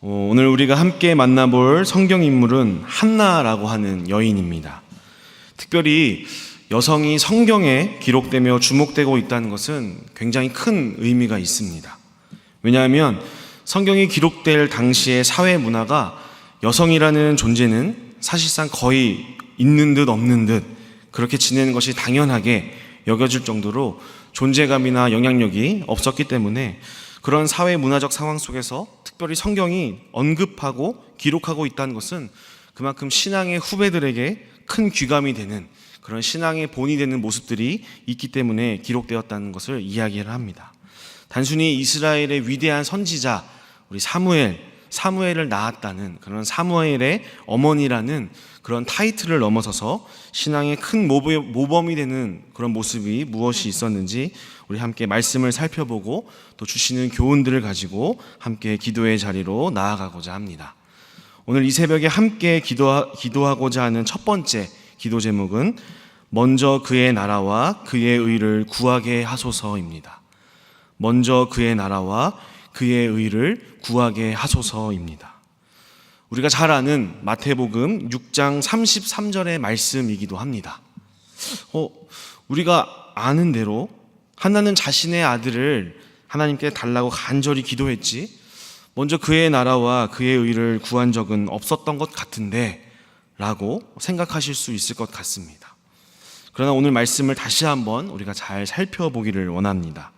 오늘 우리가 함께 만나볼 성경 인물은 한나라고 하는 여인입니다. 특별히 여성이 성경에 기록되며 주목되고 있다는 것은 굉장히 큰 의미가 있습니다. 왜냐하면 성경이 기록될 당시의 사회 문화가 여성이라는 존재는 사실상 거의 있는 듯 없는 듯 그렇게 지내는 것이 당연하게 여겨질 정도로 존재감이나 영향력이 없었기 때문에 그런 사회 문화적 상황 속에서 특별히 성경이 언급하고 기록하고 있다는 것은 그만큼 신앙의 후배들에게 큰 귀감이 되는 그런 신앙의 본이 되는 모습들이 있기 때문에 기록되었다는 것을 이야기를 합니다. 단순히 이스라엘의 위대한 선지자 우리 사무엘을 낳았다는 그런 사무엘의 어머니라는 그런 타이틀을 넘어서서 신앙의 큰 모범이 되는 그런 모습이 무엇이 있었는지 우리 함께 말씀을 살펴보고 또 주시는 교훈들을 가지고 함께 기도의 자리로 나아가고자 합니다. 오늘 이 새벽에 함께 기도하고자 하는 첫 번째 기도 제목은 먼저 그의 나라와 그의 의를 구하게 하소서입니다. 먼저 그의 나라와 그의 의를 구하게 하소서입니다. 우리가 잘 아는 마태복음 6장 33절의 말씀이기도 합니다. 우리가 아는 대로 한나는 자신의 아들을 하나님께 달라고 간절히 기도했지 먼저 그의 나라와 그의 의를 구한 적은 없었던 것 같은데 라고 생각하실 수 있을 것 같습니다. 그러나 오늘 말씀을 다시 한번 우리가 잘 살펴보기를 원합니다.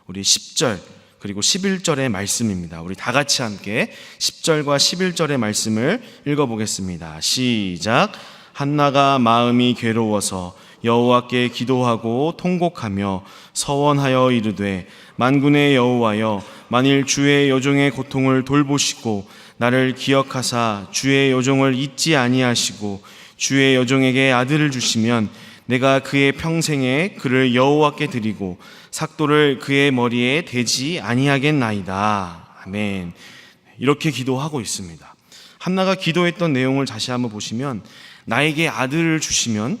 우리 10절 그리고 11절의 말씀입니다. 우리 다 같이 함께 10절과 11절의 말씀을 읽어보겠습니다. 시작. 한나가 마음이 괴로워서 여호와께 기도하고 통곡하며 서원하여 이르되 만군의 여호와여 만일 주의 여종의 고통을 돌보시고 나를 기억하사 주의 여종을 잊지 아니하시고 주의 여종에게 아들을 주시면 내가 그의 평생에 그를 여호와께 드리고 삭도를 그의 머리에 대지 아니하겠나이다. 아멘. 이렇게 기도하고 있습니다. 한나가 기도했던 내용을 다시 한번 보시면 나에게 아들을 주시면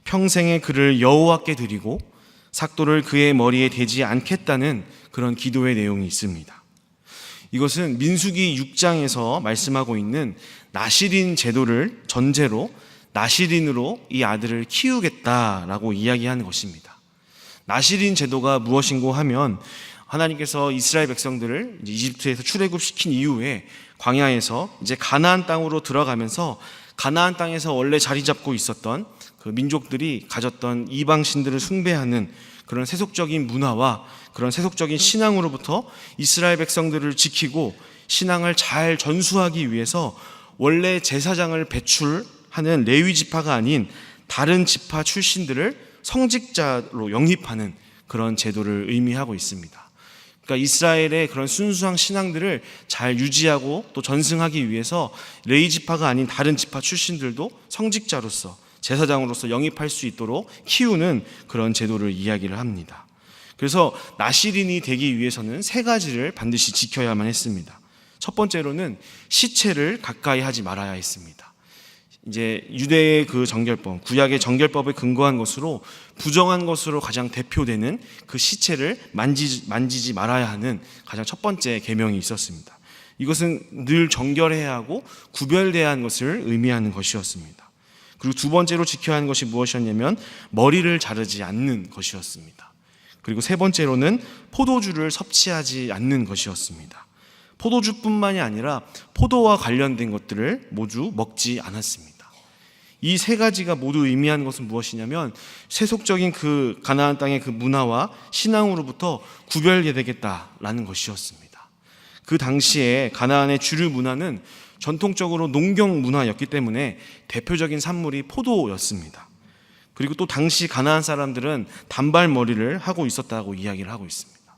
평생에 그를 여호와께 드리고 삭도를 그의 머리에 대지 않겠다는 그런 기도의 내용이 있습니다. 이것은 민수기 6장에서 말씀하고 있는 나실인 제도를 전제로 나실인으로 이 아들을 키우겠다라고 이야기하는 것입니다. 나실인 제도가 무엇인고 하면 하나님께서 이스라엘 백성들을 이집트에서 출애굽시킨 이후에 광야에서 이제 가나안 땅으로 들어가면서 가나안 땅에서 원래 자리 잡고 있었던 그 민족들이 가졌던 이방신들을 숭배하는 그런 세속적인 문화와 그런 세속적인 신앙으로부터 이스라엘 백성들을 지키고 신앙을 잘 전수하기 위해서 원래 제사장을 배출하는 레위 지파가 아닌 다른 지파 출신들을 성직자로 영입하는 그런 제도를 의미하고 있습니다. 그러니까 이스라엘의 그런 순수한 신앙들을 잘 유지하고 또 전승하기 위해서 레위 지파가 아닌 다른 지파 출신들도 성직자로서 제사장으로서 영입할 수 있도록 키우는 그런 제도를 이야기를 합니다. 그래서 나실인이 되기 위해서는 세 가지를 반드시 지켜야만 했습니다. 첫 번째로는 시체를 가까이 하지 말아야 했습니다. 이제 유대의 그 정결법, 구약의 정결법에 근거한 것으로 부정한 것으로 가장 대표되는 그 시체를 만지지 말아야 하는 가장 첫 번째 계명이 있었습니다. 이것은 늘 정결해야 하고 구별돼야 하는 것을 의미하는 것이었습니다. 그리고 두 번째로 지켜야 하는 것이 무엇이었냐면 머리를 자르지 않는 것이었습니다. 그리고 세 번째로는 포도주를 섭취하지 않는 것이었습니다. 포도주뿐만이 아니라 포도와 관련된 것들을 모두 먹지 않았습니다. 이 세 가지가 모두 의미하는 것은 무엇이냐면 세속적인 그 가나안 땅의 그 문화와 신앙으로부터 구별되겠다라는 것이었습니다. 그 당시에 가나안의 주류 문화는 전통적으로 농경 문화였기 때문에 대표적인 산물이 포도였습니다. 그리고 또 당시 가나안 사람들은 단발머리를 하고 있었다고 이야기를 하고 있습니다.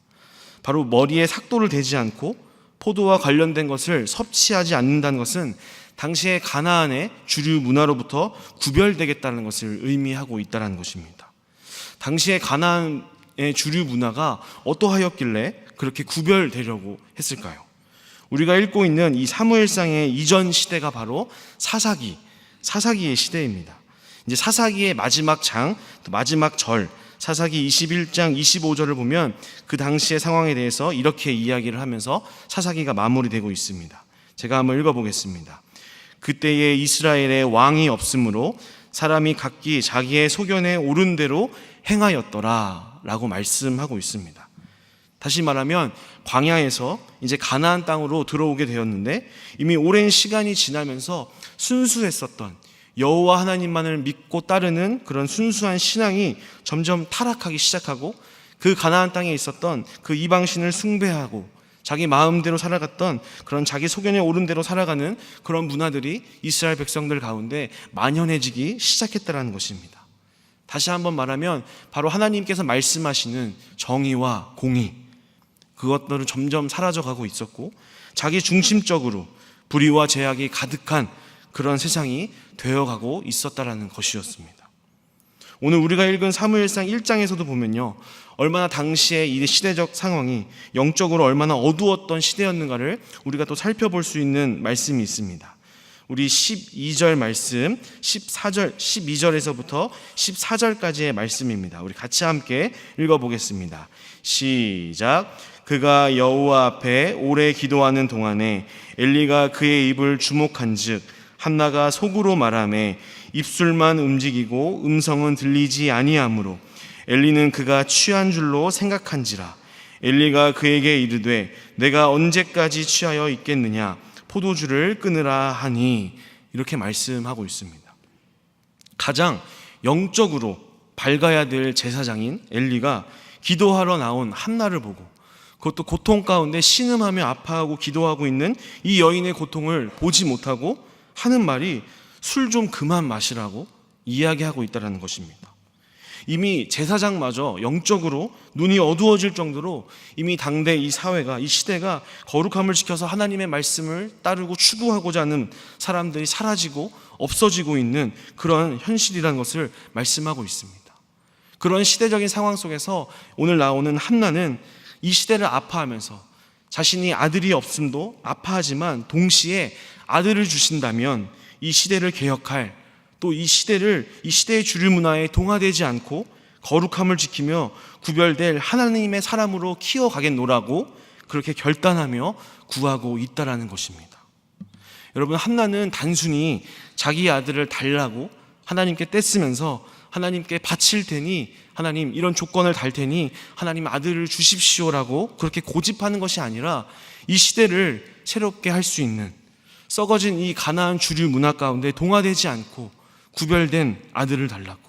바로 머리에 삭도를 대지 않고 포도와 관련된 것을 섭취하지 않는다는 것은 당시의 가나안의 주류 문화로부터 구별되겠다는 것을 의미하고 있다는 것입니다. 당시의 가나안의 주류 문화가 어떠하였길래 그렇게 구별되려고 했을까요? 우리가 읽고 있는 이 사무엘상의 이전 시대가 바로 사사기의 시대입니다. 이제 사사기의 마지막 장, 마지막 절, 사사기 21장 25절을 보면 그 당시의 상황에 대해서 이렇게 이야기를 하면서 사사기가 마무리되고 있습니다. 제가 한번 읽어보겠습니다. 그때에 이스라엘에 왕이 없으므로 사람이 각기 자기의 소견에 옳은 대로 행하였더라 라고 말씀하고 있습니다. 다시 말하면 광야에서 이제 가나안 땅으로 들어오게 되었는데 이미 오랜 시간이 지나면서 순수했었던 여호와 하나님만을 믿고 따르는 그런 순수한 신앙이 점점 타락하기 시작하고 그 가나안 땅에 있었던 그 이방신을 숭배하고 자기 마음대로 살아갔던 그런 자기 소견에 옳은 대로 살아가는 그런 문화들이 이스라엘 백성들 가운데 만연해지기 시작했다는 것입니다. 다시 한번 말하면 바로 하나님께서 말씀하시는 정의와 공의, 그것들은 점점 사라져가고 있었고 자기 중심적으로 불의와 제약이 가득한 그런 세상이 되어가고 있었다라는 것이었습니다. 오늘 우리가 읽은 사무엘상 1장에서도 보면요, 얼마나 당시에 이 시대적 상황이 영적으로 얼마나 어두웠던 시대였는가를 우리가 또 살펴볼 수 있는 말씀이 있습니다. 우리 12절 말씀, 12절에서부터 14절까지의 말씀입니다. 우리 같이 함께 읽어보겠습니다. 시작. 그가 여호와 앞에 오래 기도하는 동안에 엘리가 그의 입을 주목한즉 한나가 속으로 말하매 입술만 움직이고 음성은 들리지 아니하므로 엘리는 그가 취한 줄로 생각한지라. 엘리가 그에게 이르되 내가 언제까지 취하여 있겠느냐, 포도주를 끊으라 하니. 이렇게 말씀하고 있습니다. 가장 영적으로 밝아야 될 제사장인 엘리가 기도하러 나온 한나를 보고, 그것도 고통 가운데 신음하며 아파하고 기도하고 있는 이 여인의 고통을 보지 못하고 하는 말이 술 좀 그만 마시라고 이야기하고 있다는 것입니다. 이미 제사장마저 영적으로 눈이 어두워질 정도로 이미 당대 이 사회가, 이 시대가 거룩함을 지켜서 하나님의 말씀을 따르고 추구하고자 하는 사람들이 사라지고 없어지고 있는 그런 현실이라는 것을 말씀하고 있습니다. 그런 시대적인 상황 속에서 오늘 나오는 한나는 이 시대를 아파하면서 자신이 아들이 없음도 아파하지만 동시에 아들을 주신다면 이 시대를 개혁할, 또 이 시대의 주류 문화에 동화되지 않고 거룩함을 지키며 구별될 하나님의 사람으로 키워가겠노라고 그렇게 결단하며 구하고 있다라는 것입니다. 여러분, 한나는 단순히 자기 아들을 달라고 하나님께 떼쓰면서 하나님께 바칠 테니, 하나님 이런 조건을 달 테니 하나님 아들을 주십시오라고 그렇게 고집하는 것이 아니라 이 시대를 새롭게 할 수 있는, 썩어진 이 가나안 주류 문화 가운데 동화되지 않고 구별된 아들을 달라고,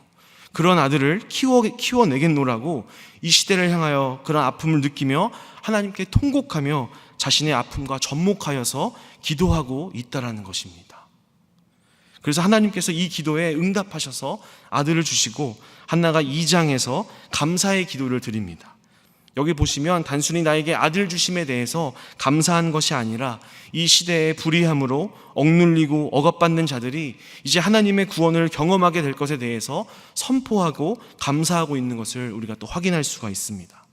그런 아들을 키워내겠노라고 이 시대를 향하여 그런 아픔을 느끼며 하나님께 통곡하며 자신의 아픔과 접목하여서 기도하고 있다라는 것입니다. 그래서 하나님께서 이 기도에 응답하셔서 아들을 주시고 한나가 2장에서 감사의 기도를 드립니다. 여기 보시면 단순히 나에게 아들 주심에 대해서 감사한 것이 아니라 이 시대의 불의함으로 억눌리고 억압받는 자들이 이제 하나님의 구원을 경험하게 될 것에 대해서 선포하고 감사하고 있는 것을 우리가 또 확인할 수가 있습니다.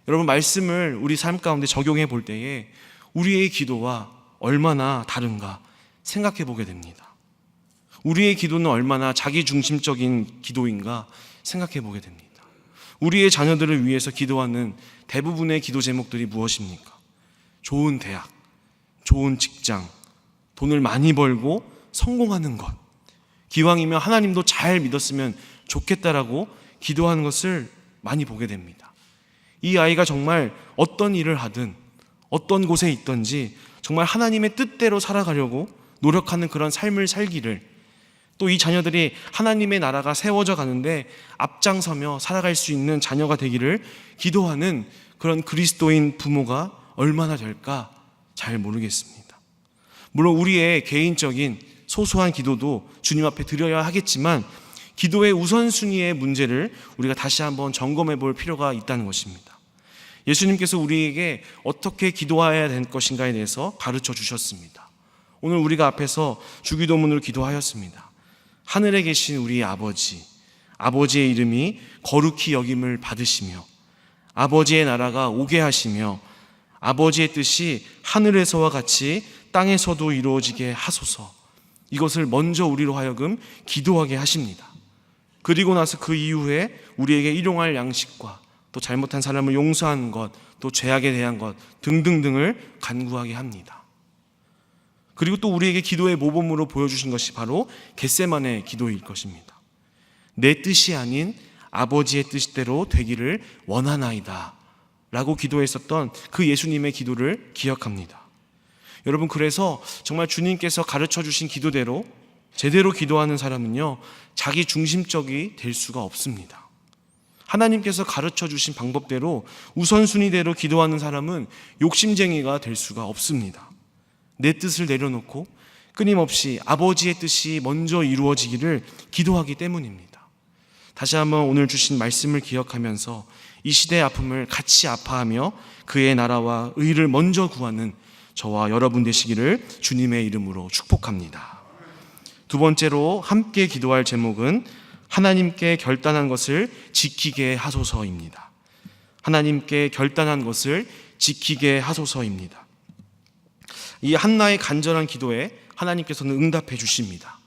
여러분, 말씀을 우리 삶 가운데 적용해 볼 때에 우리의 기도와 얼마나 다른가 생각해 보게 됩니다. 우리의 기도는 얼마나 자기중심적인 기도인가 생각해 보게 됩니다. 우리의 자녀들을 위해서 기도하는 대부분의 기도 제목들이 무엇입니까? 좋은 대학, 좋은 직장, 돈을 많이 벌고 성공하는 것, 기왕이면 하나님도 잘 믿었으면 좋겠다라고 기도하는 것을 많이 보게 됩니다. 이 아이가 정말 어떤 일을 하든 어떤 곳에 있든지 정말 하나님의 뜻대로 살아가려고 노력하는 그런 삶을 살기를, 또 이 자녀들이 하나님의 나라가 세워져 가는데 앞장서며 살아갈 수 있는 자녀가 되기를 기도하는 그런 그리스도인 부모가 얼마나 될까 잘 모르겠습니다. 물론 우리의 개인적인 소소한 기도도 주님 앞에 드려야 하겠지만 기도의 우선순위의 문제를 우리가 다시 한번 점검해 볼 필요가 있다는 것입니다. 예수님께서 우리에게 어떻게 기도해야 될 것인가에 대해서 가르쳐 주셨습니다. 오늘 우리가 앞에서 주기도문으로 기도하였습니다. 하늘에 계신 우리 아버지, 아버지의 이름이 거룩히 여김을 받으시며 아버지의 나라가 오게 하시며 아버지의 뜻이 하늘에서와 같이 땅에서도 이루어지게 하소서. 이것을 먼저 우리로 하여금 기도하게 하십니다. 그리고 나서 그 이후에 우리에게 일용할 양식과 또 잘못한 사람을 용서하는 것, 또 죄악에 대한 것 등등등을 간구하게 합니다. 그리고 또 우리에게 기도의 모범으로 보여주신 것이 바로 겟세마네 기도일 것입니다. 내 뜻이 아닌 아버지의 뜻대로 되기를 원하나이다 라고 기도했었던 그 예수님의 기도를 기억합니다. 여러분, 그래서 정말 주님께서 가르쳐 주신 기도대로 제대로 기도하는 사람은요, 자기 중심적이 될 수가 없습니다. 하나님께서 가르쳐 주신 방법대로 우선순위대로 기도하는 사람은 욕심쟁이가 될 수가 없습니다. 내 뜻을 내려놓고 끊임없이 아버지의 뜻이 먼저 이루어지기를 기도하기 때문입니다. 다시 한번 오늘 주신 말씀을 기억하면서 이 시대의 아픔을 같이 아파하며 그의 나라와 의를 먼저 구하는 저와 여러분 되시기를 주님의 이름으로 축복합니다. 두 번째로 함께 기도할 제목은 하나님께 결단한 것을 지키게 하소서입니다. 하나님께 결단한 것을 지키게 하소서입니다. 이 한나의 간절한 기도에 하나님께서는 응답해 주십니다.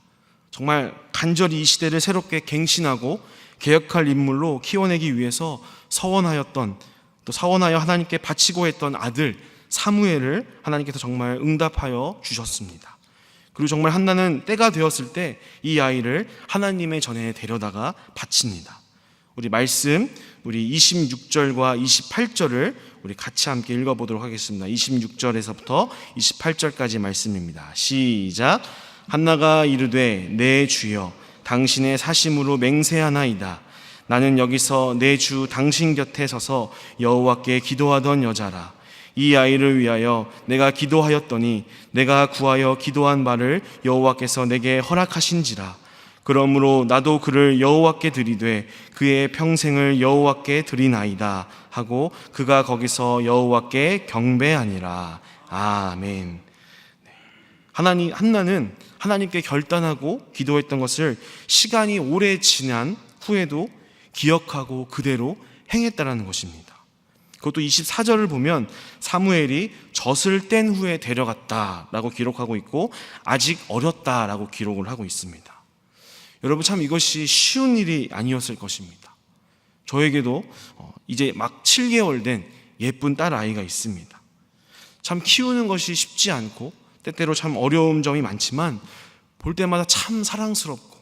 정말 간절히 이 시대를 새롭게 갱신하고 개혁할 인물로 키워내기 위해서 서원하여 하나님께 바치고 했던 아들 사무엘을 하나님께서 정말 응답하여 주셨습니다. 그리고 정말 한나는 때가 되었을 때 이 아이를 하나님의 전에 데려다가 바칩니다. 우리 말씀, 우리 26절과 28절을 우리 같이 함께 읽어보도록 하겠습니다. 26절에서부터 28절까지 말씀입니다. 시작. 한나가 이르되 내 주여 당신의 사심으로 맹세하나이다. 나는 여기서 내 주 당신 곁에 서서 여호와께 기도하던 여자라. 이 아이를 위하여 내가 기도하였더니 내가 구하여 기도한 바를 여호와께서 내게 허락하신지라. 그러므로 나도 그를 여호와께 드리되 그의 평생을 여호와께 드리나이다 하고 그가 거기서 여호와께 경배하니라. 아멘. 한나는 하나님께 결단하고 기도했던 것을 시간이 오래 지난 후에도 기억하고 그대로 행했다라는 것입니다. 그것도 24절을 보면 사무엘이 젖을 뗀 후에 데려갔다라고 기록하고 있고 아직 어렸다라고 기록을 하고 있습니다. 여러분, 참 이것이 쉬운 일이 아니었을 것입니다. 저에게도 이제 막 7개월 된 예쁜 딸 아이가 있습니다. 참 키우는 것이 쉽지 않고 때때로 참 어려운 점이 많지만 볼 때마다 참 사랑스럽고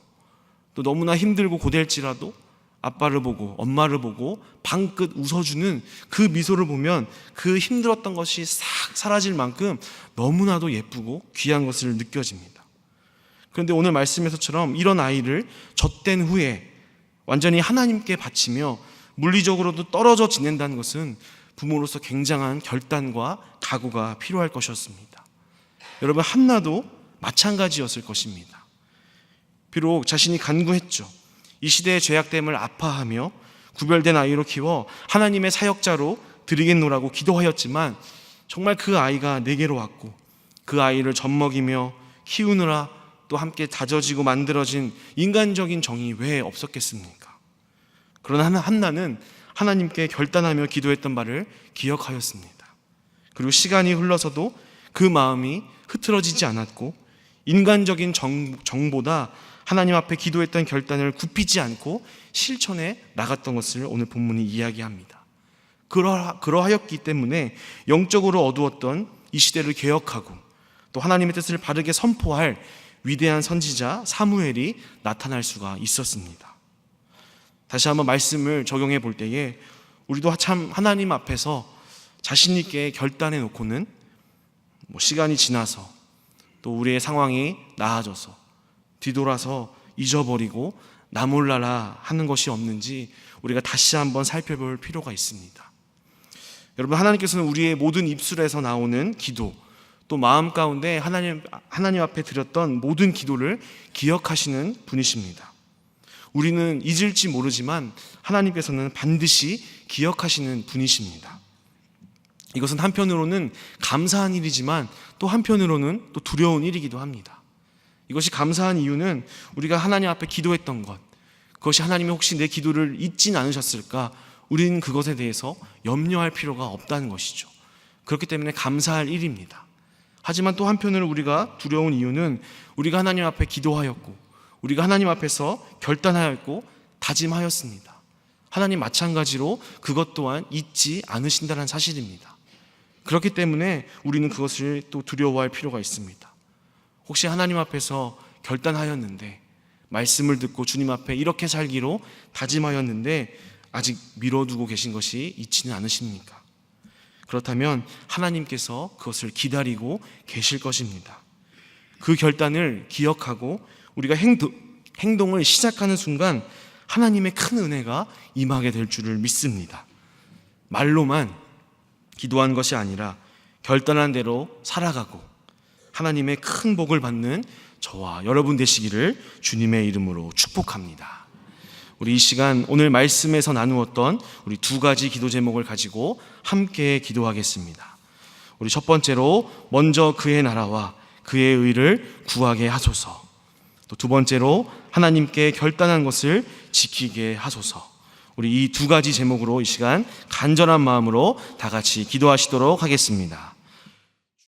또 너무나 힘들고 고될지라도 아빠를 보고 엄마를 보고 방긋 웃어주는 그 미소를 보면 그 힘들었던 것이 싹 사라질 만큼 너무나도 예쁘고 귀한 것을 느껴집니다. 그런데 오늘 말씀에서처럼 이런 아이를 젖된 후에 완전히 하나님께 바치며 물리적으로도 떨어져 지낸다는 것은 부모로서 굉장한 결단과 각오가 필요할 것이었습니다. 여러분, 한나도 마찬가지였을 것입니다. 비록 자신이 간구했죠. 이 시대의 죄악됨을 아파하며 구별된 아이로 키워 하나님의 사역자로 드리겠노라고 기도하였지만 정말 그 아이가 내게로 왔고 그 아이를 젖먹이며 키우느라 또 함께 다져지고 만들어진 인간적인 정이 왜 없었겠습니까? 그러나 한나는 하나님께 결단하며 기도했던 바를 기억하였습니다. 그리고 시간이 흘러서도 그 마음이 흐트러지지 않았고 인간적인 정보다 하나님 앞에 기도했던 결단을 굽히지 않고 실천해 나갔던 것을 오늘 본문이 이야기합니다. 그러하였기 때문에 영적으로 어두웠던 이 시대를 개혁하고 또 하나님의 뜻을 바르게 선포할 위대한 선지자 사무엘이 나타날 수가 있었습니다. 다시 한번 말씀을 적용해 볼 때에 우리도 참 하나님 앞에서 자신 있게 결단해 놓고는 시간이 지나서 또 우리의 상황이 나아져서 뒤돌아서 잊어버리고 나 몰라라 하는 것이 없는지 우리가 다시 한번 살펴볼 필요가 있습니다. 여러분, 하나님께서는 우리의 모든 입술에서 나오는 기도 또 마음 가운데 하나님 앞에 드렸던 모든 기도를 기억하시는 분이십니다. 우리는 잊을지 모르지만 하나님께서는 반드시 기억하시는 분이십니다. 이것은 한편으로는 감사한 일이지만 또 한편으로는 또 두려운 일이기도 합니다. 이것이 감사한 이유는 우리가 하나님 앞에 기도했던 것, 그것이 하나님이 혹시 내 기도를 잊진 않으셨을까? 우리는 그것에 대해서 염려할 필요가 없다는 것이죠. 그렇기 때문에 감사할 일입니다. 하지만 또 한편으로 우리가 두려운 이유는 우리가 하나님 앞에 기도하였고 우리가 하나님 앞에서 결단하였고 다짐하였습니다. 하나님 마찬가지로 그것 또한 잊지 않으신다는 사실입니다. 그렇기 때문에 우리는 그것을 또 두려워할 필요가 있습니다. 혹시 하나님 앞에서 결단하였는데, 말씀을 듣고 주님 앞에 이렇게 살기로 다짐하였는데 아직 미뤄두고 계신 것이 있지는 않으십니까? 그렇다면 하나님께서 그것을 기다리고 계실 것입니다. 그 결단을 기억하고 우리가 행동을 시작하는 순간 하나님의 큰 은혜가 임하게 될 줄을 믿습니다. 말로만 기도한 것이 아니라 결단한 대로 살아가고 하나님의 큰 복을 받는 저와 여러분 되시기를 주님의 이름으로 축복합니다. 우리 이 시간 오늘 말씀에서 나누었던 우리 두 가지 기도 제목을 가지고 함께 기도하겠습니다. 우리 첫 번째로 먼저 그의 나라와 그의 의를 구하게 하소서. 또 두 번째로 하나님께 결단한 것을 지키게 하소서. 우리 이 두 가지 제목으로 이 시간 간절한 마음으로 다 같이 기도하시도록 하겠습니다.